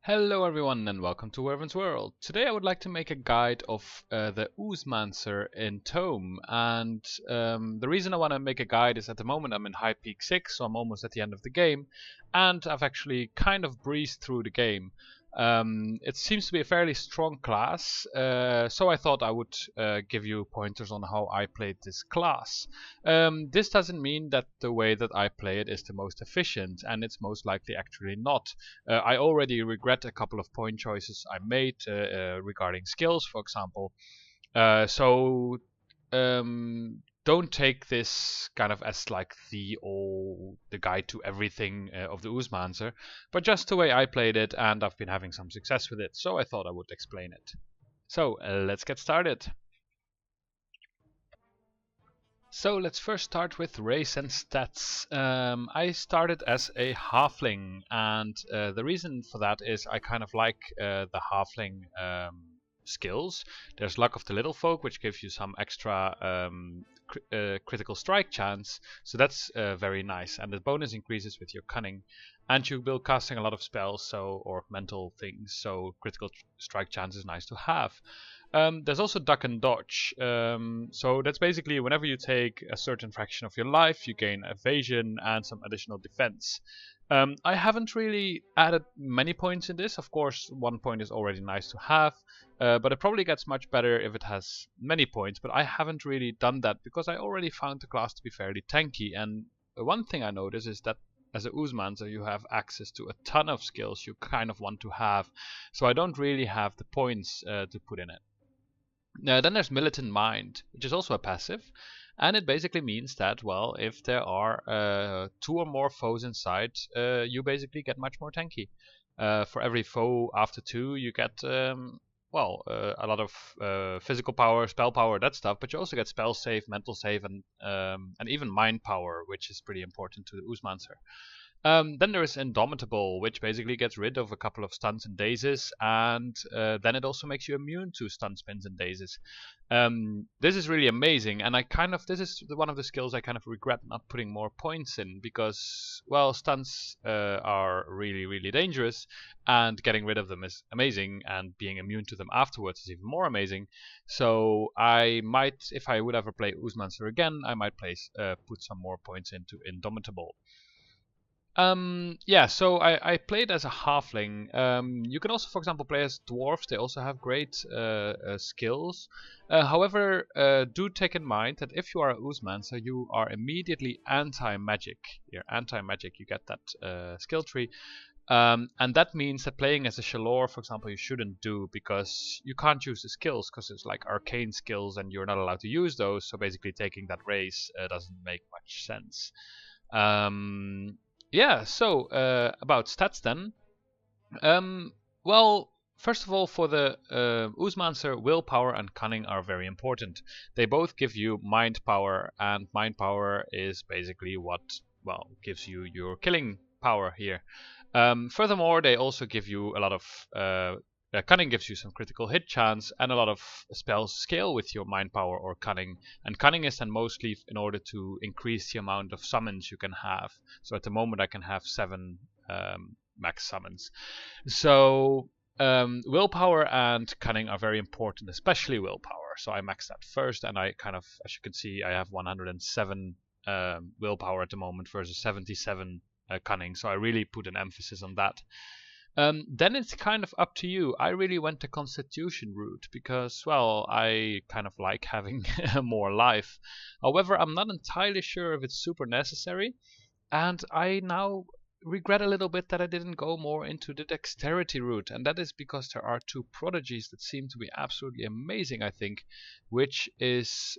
Hello everyone and welcome to Werven's World. Today I would like to make a guide of the Oozemancer in Tome, and the reason I want to make a guide is at the moment I'm in High Peak 6, so I'm almost at the end of the game, and I've actually kind of breezed through the game. It seems to be a fairly strong class, so I thought I would give you pointers on how I played this class. This doesn't mean that the way that I play it is the most efficient, and it's most likely actually not. I already regret a couple of point choices I made regarding skills, for example. So don't take this kind of as like the guide to everything of the Oozemancer, but just the way I played it, and I've been having some success with it, so I thought I would explain it. So let's get started. So let's first start with race and stats. I started as a halfling, and the reason for that is I kind of like the halfling skills. There's Luck of the Little Folk, which gives you some extra critical strike chance, so that's very nice, and the bonus increases with your cunning, and you will casting a lot of spells or mental things, so critical strike chance is nice to have. There's also duck and dodge, so that's basically whenever you take a certain fraction of your life you gain evasion and some additional defense. I haven't really added many points in this. Of course 1 point is already nice to have, but it probably gets much better if it has many points, but I haven't really done that because I already found the class to be fairly tanky. And one thing I notice is that as a Oozemancer you have access to a ton of skills you kind of want to have, so I don't really have the points to put in it. Then there's Militant Mind, which is also a passive, and it basically means that, well, if there are 2 or more foes inside, you basically get much more tanky. For every foe after 2 you get a lot of physical power, spell power, that stuff, but you also get spell save, mental save, and even mind power, which is pretty important to the Oozemancer. Then there is Indomitable, which basically gets rid of a couple of stuns and dazes, and then it also makes you immune to stun, spins, and dazes. This is really amazing, and this is one of the skills I kind of regret not putting more points in, because, well, stuns are really, really dangerous, and getting rid of them is amazing, and being immune to them afterwards is even more amazing. So I might, if I would ever play Oozemancer again, I might put some more points into Indomitable. So I played as a halfling. You can also, for example, play as dwarves. They also have great skills. However, do take in mind that if you are a Oozemancer, you are immediately anti-magic. You're anti-magic, you get that skill tree. And that means that playing as a Shalor, for example, you shouldn't do, because you can't use the skills, because it's like arcane skills and you're not allowed to use those. So basically taking that race doesn't make much sense. About stats then. Well, first of all, for the Oozemancer, willpower and cunning are very important. They both give you mind power, and mind power is basically what, well, gives you your killing power here. Furthermore, they also give you a lot of cunning gives you some critical hit chance, and a lot of spells scale with your mind power or cunning. And cunning is then mostly in order to increase the amount of summons you can have. So at the moment I can have 7 max summons. So willpower and cunning are very important, especially willpower. So I max that first, and I kind of, as you can see, I have 107 willpower at the moment versus 77 cunning. So I really put an emphasis on that. Then it's kind of up to you. I really went the Constitution route because, well, I kind of like having more life. However, I'm not entirely sure if it's super necessary, and I now regret a little bit that I didn't go more into the Dexterity route, and that is because there are 2 prodigies that seem to be absolutely amazing, I think, which is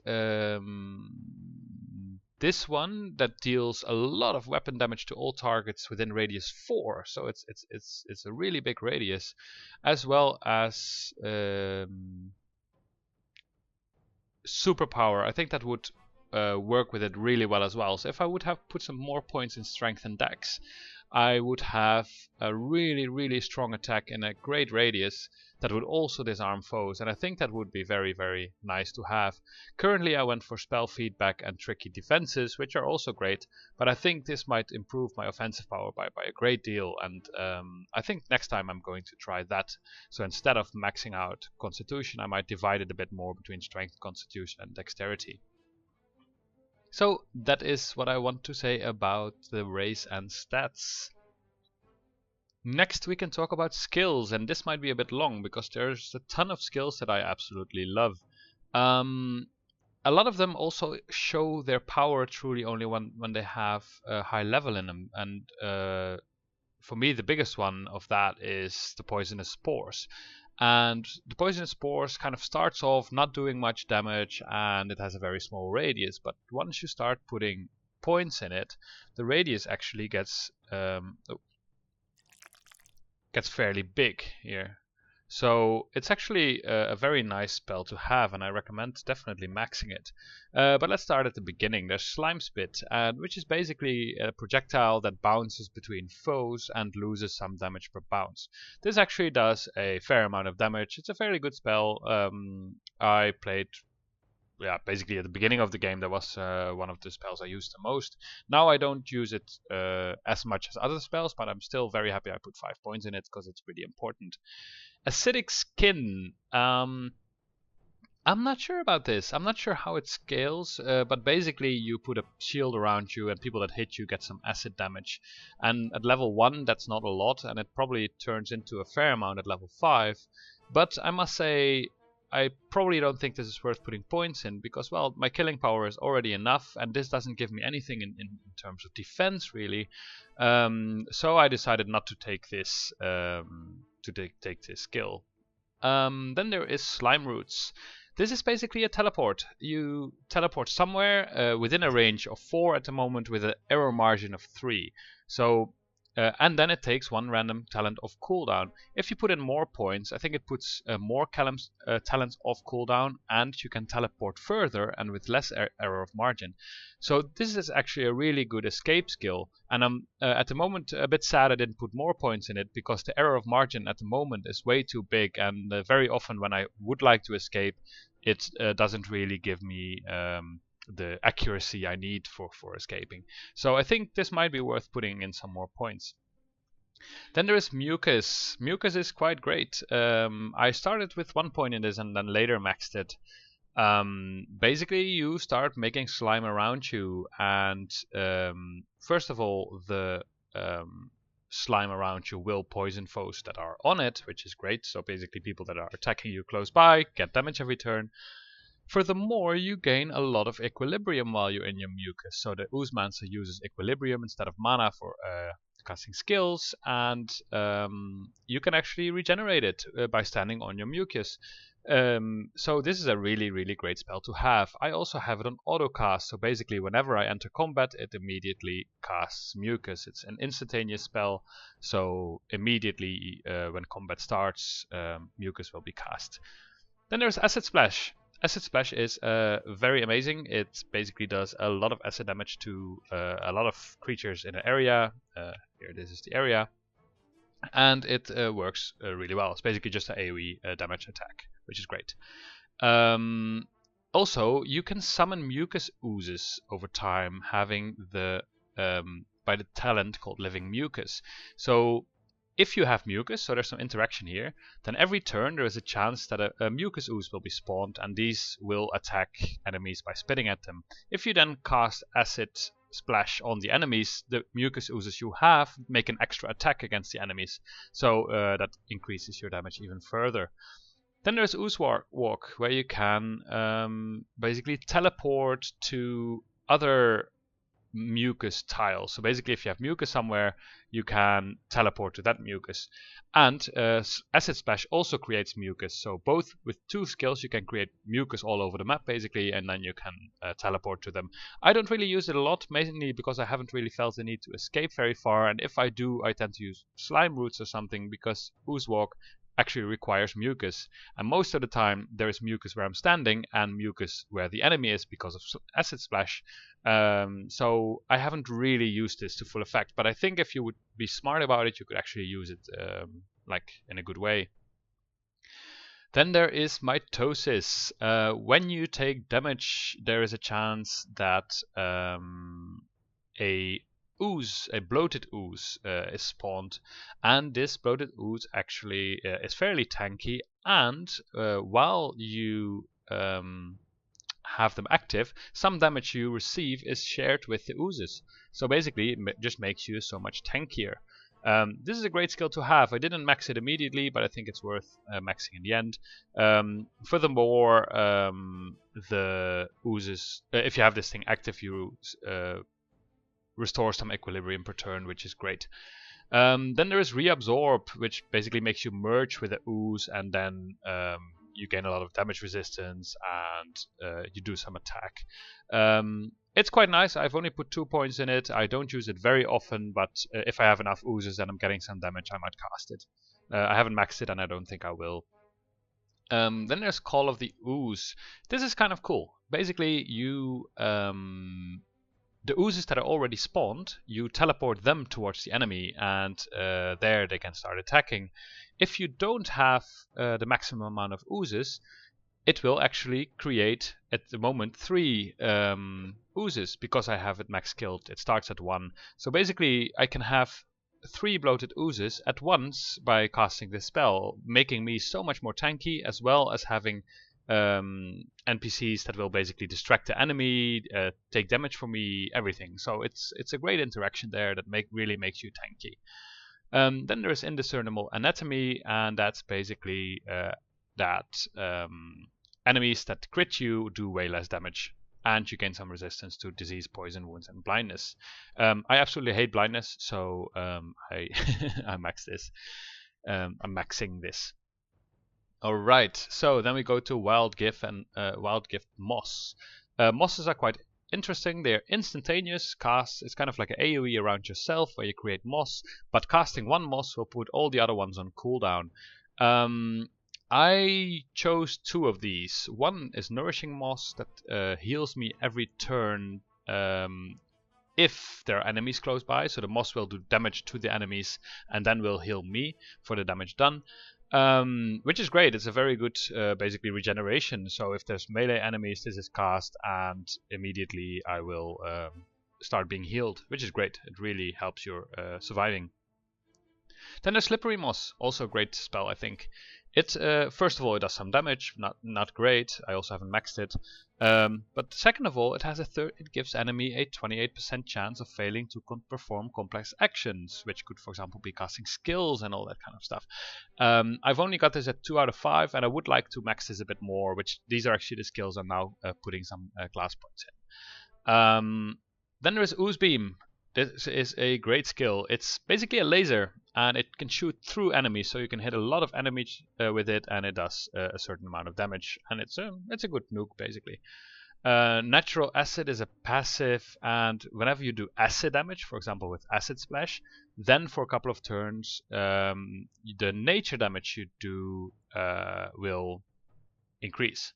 this one that deals a lot of weapon damage to all targets within radius 4, so it's a really big radius, as well as superpower. I think that would work with it really well as well. So if I would have put some more points in strength and dex, I would have a really, really strong attack in a great radius, that would also disarm foes, and I think that would be very, very nice to have. Currently I went for spell feedback and tricky defenses, which are also great, but I think this might improve my offensive power by a great deal, and I think next time I'm going to try that. So instead of maxing out Constitution, I might divide it a bit more between Strength, Constitution, and Dexterity. So that is what I want to say about the race and stats. Next we can talk about skills, and this might be a bit long because there's a ton of skills that I absolutely love. A lot of them also show their power truly only when they have a high level in them, and for me the biggest one of that is the Poisonous Spores. And the Poisonous Spores kind of starts off not doing much damage, and it has a very small radius, but once you start putting points in it, the radius actually gets fairly big here. So it's actually a very nice spell to have, and I recommend definitely maxing it. But let's start at the beginning. There's Slime Spit, which is basically a projectile that bounces between foes and loses some damage per bounce. This actually does a fair amount of damage. It's a fairly good spell. I played basically at the beginning of the game, that was one of the spells I used the most. Now I don't use it as much as other spells, but I'm still very happy I put 5 points in it because it's pretty important. Acidic Skin. I'm not sure about this. I'm not sure how it scales, but basically you put a shield around you and people that hit you get some acid damage. And at level 1 that's not a lot, and it probably turns into a fair amount at level 5. But I must say, I probably don't think this is worth putting points in because, well, my killing power is already enough, and this doesn't give me anything in terms of defense, really. So I decided not to take this take this skill. Then there is Slime Roots. This is basically a teleport. You teleport somewhere within a range of 4 at the moment with an error margin of 3. So and then it takes 1 random talent off cooldown. If you put in more points, I think it puts more talents off cooldown, and you can teleport further and with less error of margin. So this is actually a really good escape skill, and I'm at the moment a bit sad I didn't put more points in it because the error of margin at the moment is way too big, and very often when I would like to escape, it doesn't really give me the accuracy I need for escaping. So I think this might be worth putting in some more points. Then there is Mucus. Mucus is quite great. I started with 1 point in this and then later maxed it. Basically you start making slime around you, and first of all the slime around you will poison foes that are on it, which is great. So basically people that are attacking you close by get damage every turn. Furthermore, you gain a lot of equilibrium while you're in your mucus. So the Oozemancer uses equilibrium instead of mana for casting skills, and you can actually regenerate it by standing on your mucus. So this is a really, really great spell to have. I also have it on autocast, so basically whenever I enter combat, it immediately casts mucus. It's an instantaneous spell, so immediately when combat starts, mucus will be cast. Then there's Acid Splash. Acid Splash is very amazing. It basically does a lot of acid damage to a lot of creatures in an area. Here, this is the area. And it works really well. It's basically just an AoE damage attack, which is great. Also, you can summon mucus oozes over time, having the by the talent called Living Mucus. So if you have mucus, so there's some interaction here, then every turn there is a chance that a mucus ooze will be spawned, and these will attack enemies by spitting at them. If you then cast Acid Splash on the enemies, the mucus oozes you have make an extra attack against the enemies, so that increases your damage even further. Then there's Ooze Walk, where you can basically teleport to other mucus tiles. So basically if you have mucus somewhere, you can teleport to that mucus. And Acid Splash also creates mucus, so both with 2 skills you can create mucus all over the map basically, and then you can teleport to them. I don't really use it a lot, mainly because I haven't really felt the need to escape very far, and if I do, I tend to use Slime Roots or something, because Ooze Walk actually requires mucus, and most of the time there is mucus where I'm standing and mucus where the enemy is because of Acid Splash. So I haven't really used this to full effect, but I think if you would be smart about it, you could actually use it like in a good way. Then there is mitosis. When you take damage, there is a chance that a a bloated ooze, is spawned, and this bloated ooze actually is fairly tanky. And while you have them active, some damage you receive is shared with the oozes. So basically, it just makes you so much tankier. This is a great skill to have. I didn't max it immediately, but I think it's worth maxing in the end. Furthermore, the oozes, if you have this thing active, you restore some equilibrium per turn, which is great. Then there is reabsorb, which basically makes you merge with the ooze, and then you gain a lot of damage resistance, and you do some attack. It's quite nice. I've only put 2 points in it. I don't use it very often, but if I have enough oozes and I'm getting some damage, I might cast it. I haven't maxed it, and I don't think I will. Then there's Call of the Ooze. This is kind of cool. Basically, the oozes that are already spawned, you teleport them towards the enemy, and there they can start attacking. If you don't have the maximum amount of oozes, it will actually create, at the moment, 3 oozes, because I have it max killed. It starts at 1. So basically, I can have 3 bloated oozes at once by casting this spell, making me so much more tanky, as well as having NPCs that will basically distract the enemy, take damage from me, everything. So it's a great interaction there that really makes you tanky. Then there is Indiscernible Anatomy, and that's basically that enemies that crit you do way less damage, and you gain some resistance to disease, poison, wounds, and blindness. I absolutely hate blindness, so I max this. I'm maxing this. Alright, so then we go to Wild Gift and Wild Gift Moss. Mosses are quite interesting. They're instantaneous casts. It's kind of like an AoE around yourself where you create moss, but casting one moss will put all the other ones on cooldown. I chose 2 of these. One is Nourishing Moss that heals me every turn if there are enemies close by, so the moss will do damage to the enemies and then will heal me for the damage done. Which is great. It's a very good, basically, regeneration. So if there's melee enemies, this is cast, and immediately I will start being healed, which is great. It really helps your surviving. Then there's Slippery Moss, also a great spell, I think. It first of all, it does some damage, not great. I also haven't maxed it. But second of all, it gives enemy a 28% chance of failing to perform complex actions, which could, for example, be casting skills and all that kind of stuff. I've only got this at 2 out of 5, and I would like to max this a bit more. Which these are actually the skills I'm now putting some class points in. Then there is Ooze Beam. This is a great skill. It's basically a laser, and it can shoot through enemies, so you can hit a lot of enemies with it, and it does a certain amount of damage. And it's a good nuke, basically. Natural Acid is a passive, and whenever you do acid damage, for example with Acid Splash, then for a couple of turns, the nature damage you do will increase.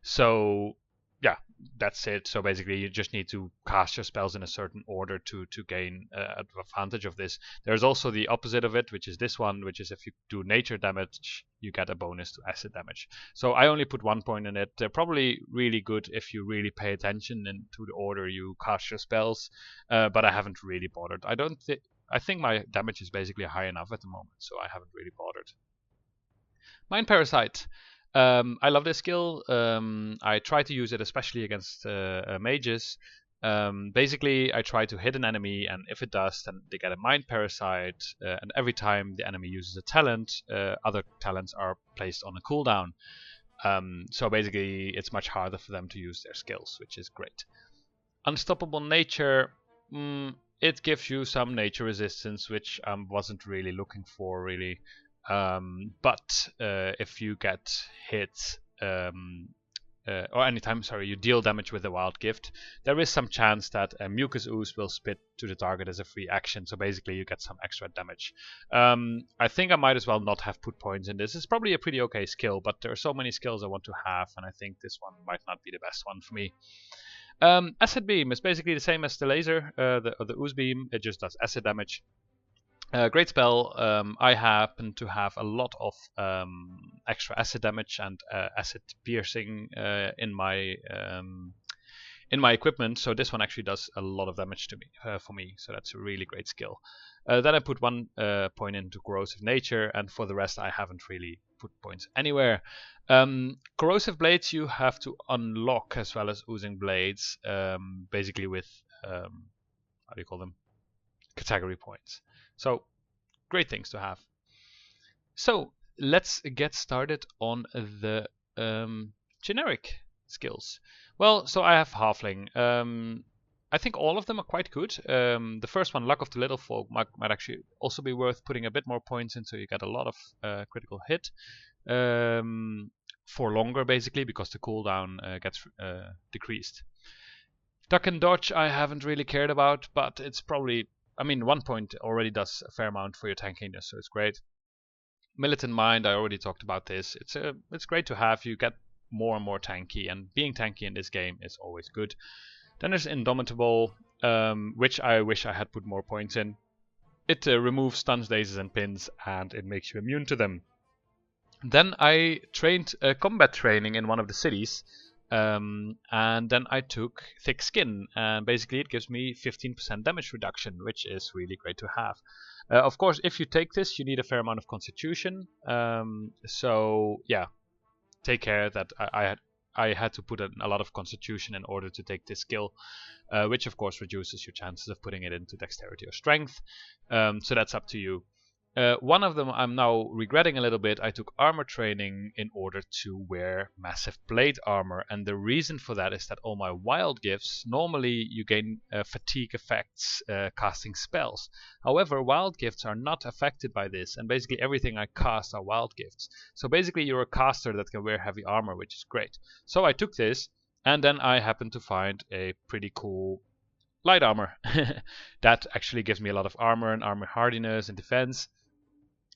So yeah, that's it. So basically, you just need to cast your spells in a certain order to gain advantage of this. There's also the opposite of it, which is this one, which is if you do nature damage, you get a bonus to acid damage. So I only put 1 point in it. They're probably really good if you really pay attention to the order you cast your spells, but I haven't really bothered. I think my damage is basically high enough at the moment, so I haven't really bothered. Mind Parasite. I love this skill. I try to use it especially against mages. Basically, I try to hit an enemy, and if it does, then they get a Mind Parasite. And every time the enemy uses a talent, other talents are placed on a cooldown. So basically, it's much harder for them to use their skills, which is great. Unstoppable Nature. It gives you some nature resistance, which I wasn't really looking for, really. But if you get hit, or anytime, you deal damage with a Wild Gift, there is some chance that a Mucus Ooze will spit to the target as a free action, so basically you get some extra damage. I think I might as well not have put points in this. It's probably a pretty okay skill, but there are so many skills I want to have, and I think this one might not be the best one for me. Acid Beam is basically the same as the laser, the Ooze Beam. It just does acid damage. Great spell. I happen to have a lot of extra acid damage and acid piercing in my equipment, so this one actually does a lot of damage to me for me. So that's a really great skill. Then I put 1 point into corrosive nature, and for the rest I haven't really put points anywhere. Corrosive blades you have to unlock as well as oozing blades, basically with how do you call them? Category points. So great things to have. So let's get started on the generic skills. Well, so I have Halfling. I think all of them are quite good. The first one, Luck of the Little Folk, might actually also be worth putting a bit more points in, so you get a lot of critical hit for longer, basically, because the cooldown gets decreased. Duck and Dodge I haven't really cared about, but it's probably, I mean, 1 point already does a fair amount for your tankiness, so it's great. Militant Mind, I already talked about this. It's great to have. You get more and more tanky, and being tanky in this game is always good. Then there's Indomitable, which I wish I had put more points in. It removes stuns, dazes, and pins, and it makes you immune to them. Then I trained combat training in one of the cities, and then I took Thick Skin, and basically it gives me 15% damage reduction, which is really great to have. Of course, if you take this, you need a fair amount of Constitution, so yeah, take care that I had to put a lot of Constitution in order to take this skill, which of course reduces your chances of putting it into Dexterity or Strength, so that's up to you. One of them I'm now regretting a little bit. I took armor training in order to wear massive plate armor, and the reason for that is that all my wild gifts, normally you gain fatigue effects casting spells. However, wild gifts are not affected by this, and basically everything I cast are wild gifts. So basically you're a caster that can wear heavy armor, which is great. So I took this, and then I happened to find a pretty cool light armor that actually gives me a lot of armor and armor hardiness and defense.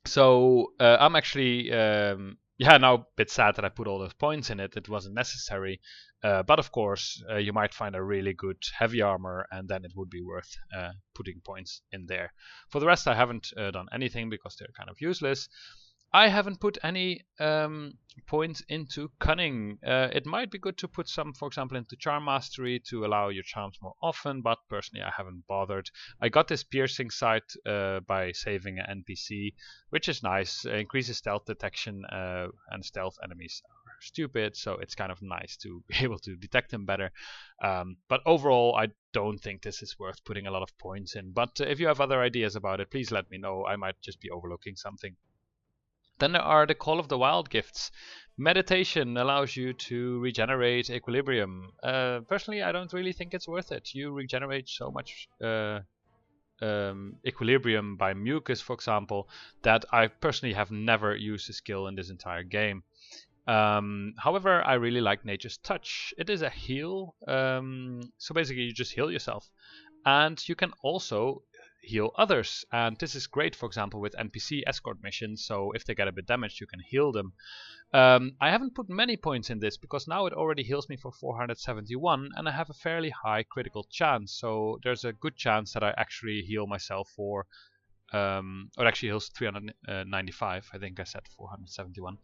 So I'm actually now a bit sad that I put all those points in it. It wasn't necessary, but of course you might find a really good heavy armor, and then it would be worth putting points in there. For the rest, I haven't done anything because they're kind of useless. I haven't put any points into cunning. It might be good to put some, for example, into charm mastery to allow your charms more often, but personally I haven't bothered. I got this piercing sight by saving an NPC, which is nice. Increases stealth detection, and stealth enemies are stupid, so it's kind of nice to be able to detect them better. But overall, I don't think this is worth putting a lot of points in. But if you have other ideas about it, please let me know. I might just be overlooking something. Then there are the Call of the Wild gifts. Meditation allows you to regenerate equilibrium. Personally, I don't really think it's worth it. You regenerate so much equilibrium by mucus, for example, that I personally have never used the skill in this entire game. However, I really like Nature's Touch. It is a heal, so basically you just heal yourself. And you can also heal others, and this is great, for example, with NPC escort missions, so if they get a bit damaged you can heal them. I haven't put many points in this because now it already heals me for 471, and I have a fairly high critical chance, so there's a good chance that I actually heal myself for or actually heals 395. I think I said 471.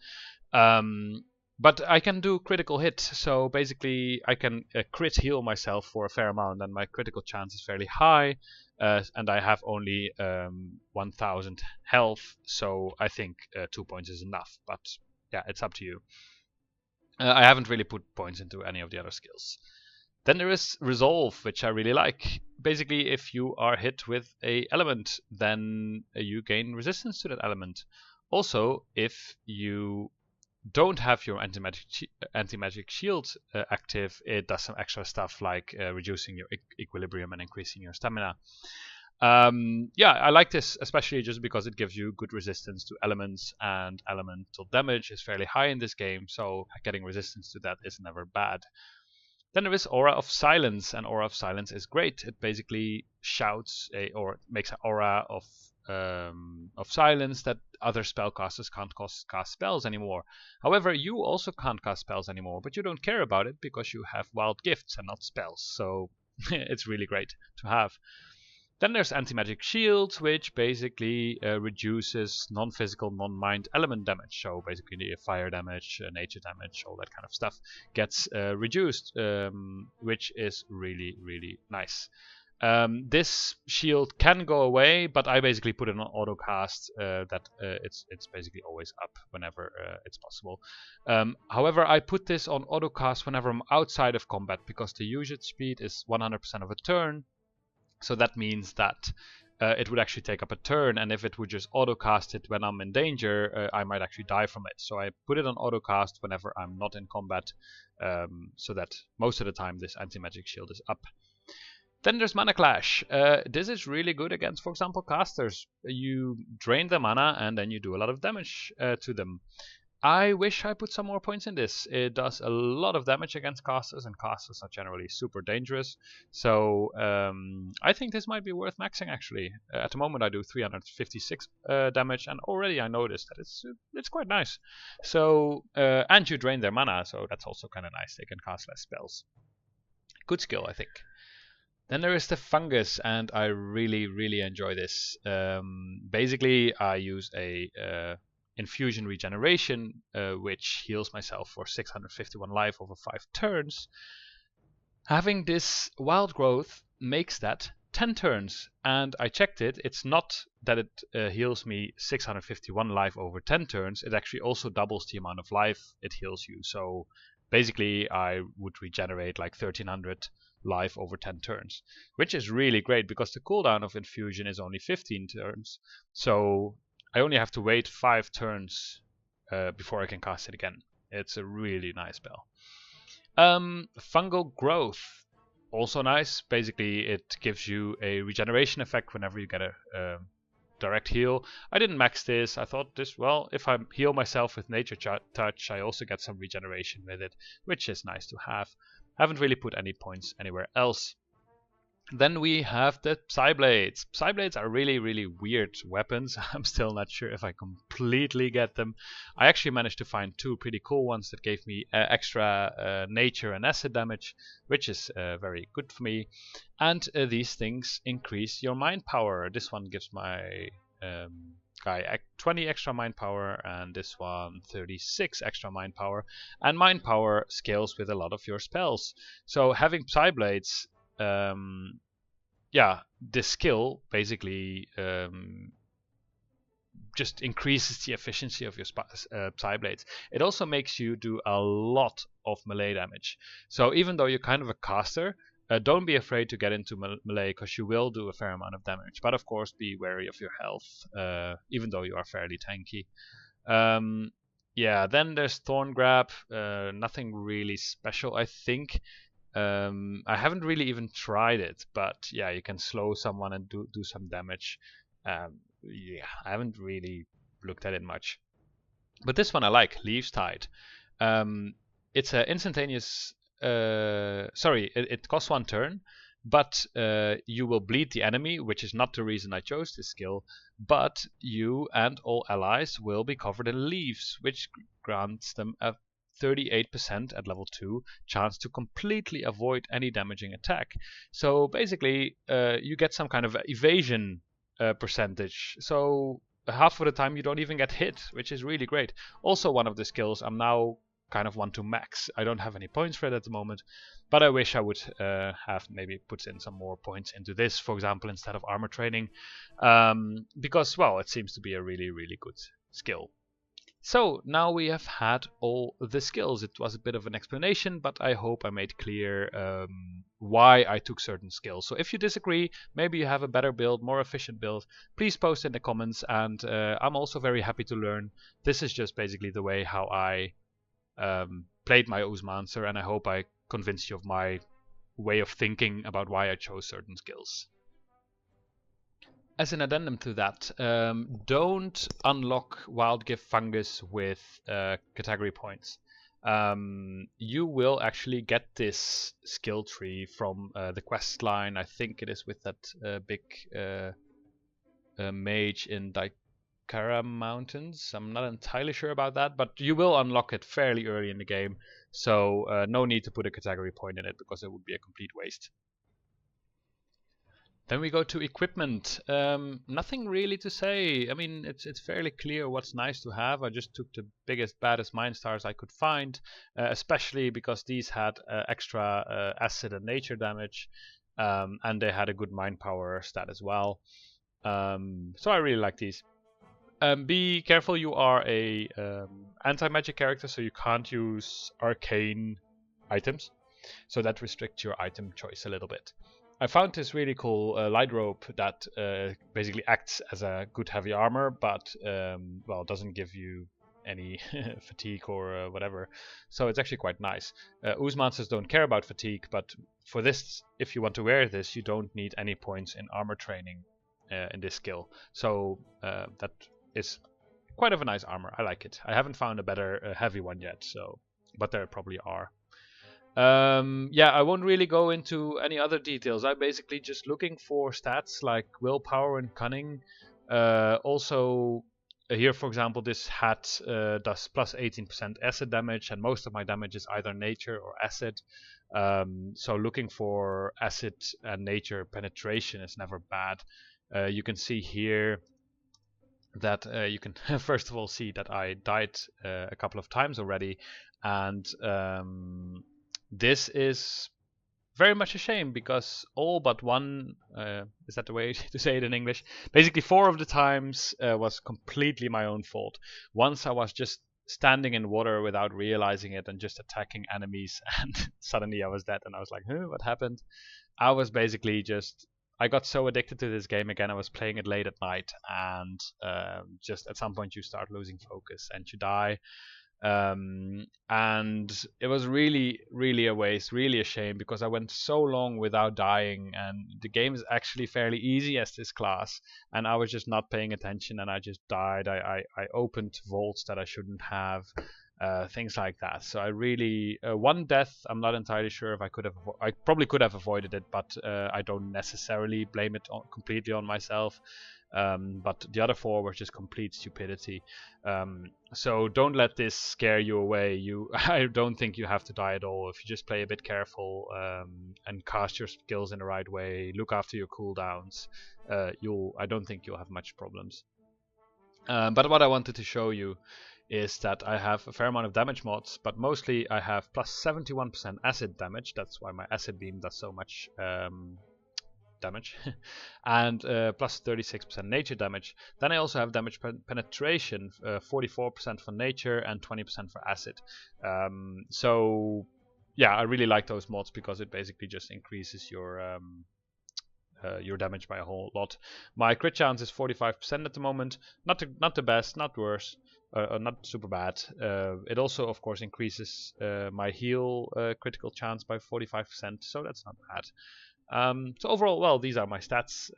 But I can do critical hit, so basically I can crit heal myself for a fair amount, and my critical chance is fairly high, and I have only 1000 health, so I think 2 points is enough, but yeah, it's up to you. I haven't really put points into any of the other skills. Then there is Resolve, which I really like. Basically, if you are hit with an element, then you gain resistance to that element. Also, if you don't have your anti-magic shield active, it does some extra stuff like reducing your equilibrium and increasing your stamina. I like this especially just because it gives you good resistance to elements, and elemental damage is fairly high in this game, so getting resistance to that is never bad. Then there is Aura of Silence, and Aura of Silence is great. It basically shouts or makes an aura of silence that other spellcasters can't cast spells anymore. However, you also can't cast spells anymore, but you don't care about it because you have wild gifts and not spells, so it's really great to have. Then there's Antimagic Shield, which basically reduces non-physical, non-mind element damage. So basically the fire damage, nature damage, all that kind of stuff gets reduced, which is really, really nice. This shield can go away, but I basically put it on auto cast that it's basically always up whenever it's possible. However, I put this on auto cast whenever I'm outside of combat because the usage speed is 100% of a turn. So that means that it would actually take up a turn, and if it would just auto cast it when I'm in danger, I might actually die from it. So I put it on auto cast whenever I'm not in combat, so that most of the time this anti-magic shield is up. Then there's Mana Clash. This is really good against, for example, casters. You drain the mana and then you do a lot of damage to them. I wish I put some more points in this. It does a lot of damage against casters, and casters are generally super dangerous. So I think this might be worth maxing actually. At the moment I do 356 damage, and already I noticed that it's quite nice. So and you drain their mana, so that's also kind of nice. They can cast less spells. Good skill, I think. Then there is the fungus, and I really, really enjoy this. Basically, I use a infusion regeneration, which heals myself for 651 life over 5 turns. Having this wild growth makes that 10 turns, and I checked it. It's not that it heals me 651 life over 10 turns. It actually also doubles the amount of life it heals you. So basically, I would regenerate like 1300 life over 10 turns, which is really great because the cooldown of infusion is only 15 turns. So I only have to wait 5 turns before I can cast it again. It's a really nice spell. Fungal growth, also nice. Basically, it gives you a regeneration effect whenever you get a direct heal. I didn't max this. I thought this, well, if I heal myself with nature touch, I also get some regeneration with it, which is nice to have. Haven't really put any points anywhere else. Then we have the Psyblades. Psyblades are really, really weird weapons. I'm still not sure if I completely get them. I actually managed to find 2 pretty cool ones that gave me extra nature and acid damage, which is very good for me. And these things increase your mind power. This one gives my guy 20 extra mind power, and this one 36 extra mind power. And mind power scales with a lot of your spells. So having Psyblades, yeah, this skill basically just increases the efficiency of your Psyblades. It also makes you do a lot of melee damage. So even though you're kind of a caster, don't be afraid to get into melee, because you will do a fair amount of damage. But of course, be wary of your health, even though you are fairly tanky. Yeah, then there's Thorn Grab. Nothing really special, I think. I haven't really even tried it, but yeah, you can slow someone and do some damage. Yeah, I haven't really looked at it much. But this one I like, Leaves Tide. It's an instantaneous... it costs 1 turn, but you will bleed the enemy, which is not the reason I chose this skill, but you and all allies will be covered in leaves, which grants them a 38% at level 2 chance to completely avoid any damaging attack. So basically, you get some kind of evasion percentage. So half of the time you don't even get hit, which is really great. Also one of the skills I'm now kind of want to max. I don't have any points for it at the moment, but I wish I would have maybe put in some more points into this, for example, instead of armor training, because, well, it seems to be a really, really good skill. So now we have had all the skills. It was a bit of an explanation, but I hope I made clear why I took certain skills. So if you disagree, maybe you have a better build, more efficient build, please post in the comments, and I'm also very happy to learn. This is just basically the way how I played my Oozemancer, and I hope I convinced you of my way of thinking about why I chose certain skills. As an addendum to that, don't unlock Wild Gift Fungus with category points. You will actually get this skill tree from the quest line. I think it is with that big mage in Daikara Mountains. I'm not entirely sure about that, but you will unlock it fairly early in the game. So no need to put a category point in it, because it would be a complete waste. Then we go to equipment. Nothing really to say. I mean, it's fairly clear what's nice to have. I just took the biggest, baddest mine stars I could find, especially because these had extra acid and nature damage, and they had a good mine power stat as well. So I really like these. Be careful, you are a anti-magic character, so you can't use arcane items. So that restricts your item choice a little bit. I found this really cool light rope that basically acts as a good heavy armor, but well, doesn't give you any fatigue or whatever. So it's actually quite nice. Oozemancers don't care about fatigue, but for this, if you want to wear this, you don't need any points in armor training in this skill. So that is quite of a nice armor. I like it. I haven't found a better heavy one yet, so but there probably are. Yeah, I won't really go into any other details. I'm basically just looking for stats like willpower and cunning. Also, here, for example, this hat does plus 18% acid damage, and most of my damage is either nature or acid. So looking for acid and nature penetration is never bad. You can see here that you can first of all see that I died a couple of times already, and this is very much a shame because all but one, is that the way to say it in English? Basically 4 of the times was completely my own fault. Once I was just standing in water without realizing it and just attacking enemies, and suddenly I was dead, and I was like, huh, what happened? I was basically just, I got so addicted to this game again. I was playing it late at night, and just at some point you start losing focus and you die. And it was really a waste, really a shame, because I went so long without dying, and the game is actually fairly easy as this class, and I was just not paying attention, and I just died. I opened vaults that I shouldn't have, things like that. So I really, one death, I'm not entirely sure if I could have, I probably could have avoided it, but I don't necessarily blame it completely on myself. But the other 4 were just complete stupidity. So don't let this scare you away. I don't think you have to die at all if you just play a bit careful, and cast your skills in the right way. Look after your cooldowns. I don't think you'll have much problems. But what I wanted to show you is that I have a fair amount of damage mods, but mostly I have plus 71% acid damage. That's why my acid beam does so much damage, and plus 36% nature damage. Then I also have damage penetration, 44% for nature and 20% for acid. So yeah, I really like those mods because it basically just increases your damage by a whole lot. My crit chance is 45% at the moment. Not the best, not worse, not super bad. It also, of course, increases my heal critical chance by 45%, so that's not bad. So overall, well, these are my stats.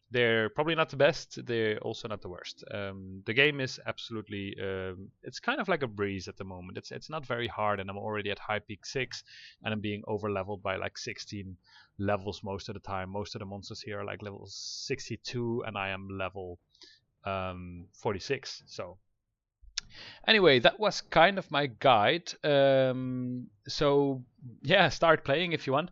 They're probably not the best. They're also not the worst. The game is absolutely, it's kind of like a breeze at the moment. It's not very hard, and I'm already at high peak 6, and I'm being over leveled by like 16 levels most of the time. Most of the monsters here are like level 62, and I am level 46. So anyway, that was kind of my guide. So yeah, start playing if you want.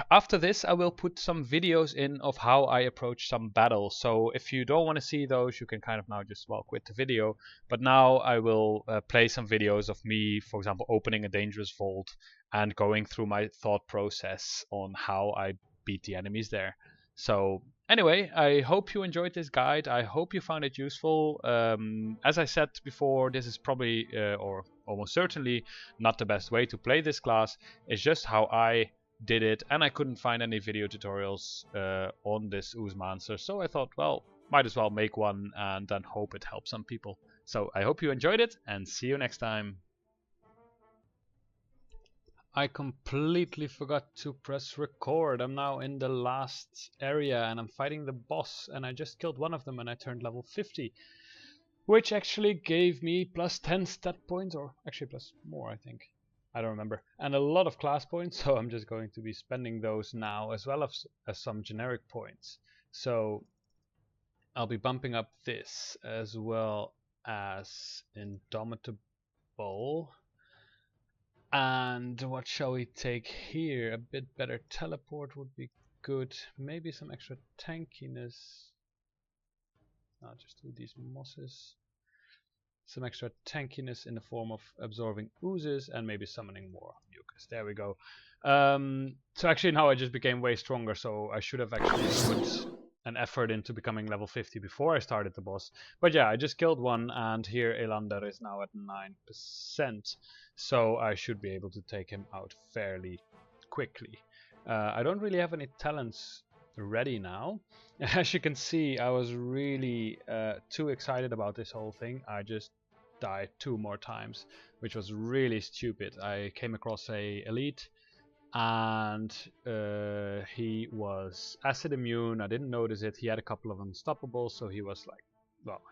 After this, I will put some videos in of how I approach some battles. So if you don't want to see those, you can kind of now just, well, quit the video. But now I will play some videos of me, for example, opening a dangerous vault and going through my thought process on how I beat the enemies there. So anyway, I hope you enjoyed this guide. I hope you found it useful. As I said before, this is probably, or almost certainly, not the best way to play this class. It's just how I did it, and I couldn't find any video tutorials on this Oozemancer, so I thought, well, might as well make one and then hope it helps some people. So I hope you enjoyed it, and see you next time. I completely forgot to press record. I'm now in the last area and I'm fighting the boss, and I just killed one of them and I turned level 50, which actually gave me plus 10 stat points, or actually plus more, I think. I don't remember. And a lot of class points, so I'm just going to be spending those now, as well as some generic points. So I'll be bumping up this as well as Indomitable. And what shall we take here? A bit better teleport would be good. Maybe some extra tankiness. I'll just do these mosses. Some extra tankiness in the form of absorbing oozes and maybe summoning more mucus. There we go. So actually now I just became way stronger, so I should have actually put an effort into becoming level 50 before I started the boss. But yeah, I just killed one, and here Elander is now at 9%, so I should be able to take him out fairly quickly. I don't really have any talents ready now. As you can see, I was really too excited about this whole thing. I just died 2 more times, which was really stupid. I came across a elite, and he was acid immune. I didn't notice it. He had a couple of unstoppables, so he was like, well,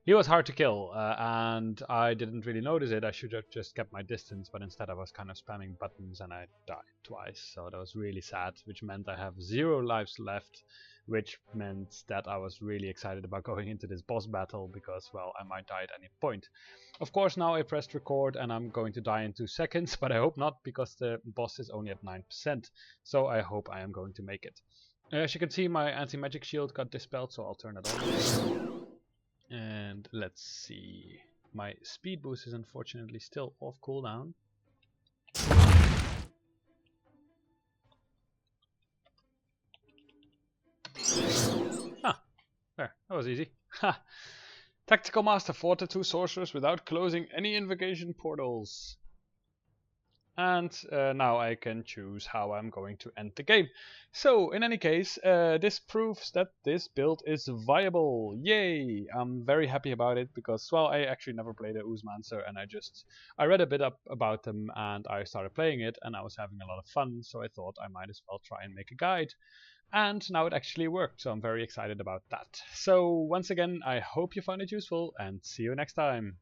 he was hard to kill, and I didn't really notice it. I should have just kept my distance, but instead I was kind of spamming buttons and I died twice. So that was really sad, which meant I have 0 lives left, which meant that I was really excited about going into this boss battle because, well, I might die at any point. Of course, now I pressed record and I'm going to die in 2 seconds, but I hope not, because the boss is only at 9%. So I hope I am going to make it. As you can see, my anti-magic shield got dispelled, so I'll turn it on. And let's see. My speed boost is unfortunately still off cooldown. Ah, there. That was easy. Ha! Tactical Master fought the 2 sorcerers without closing any invocation portals. And now I can choose how I'm going to end the game. So, in any case, this proves that this build is viable. Yay! I'm very happy about it because, well, I actually never played a Oozemancer, and I read a bit up about them and I started playing it and I was having a lot of fun, so I thought I might as well try and make a guide. And now it actually worked, so I'm very excited about that. So, once again, I hope you found it useful and see you next time.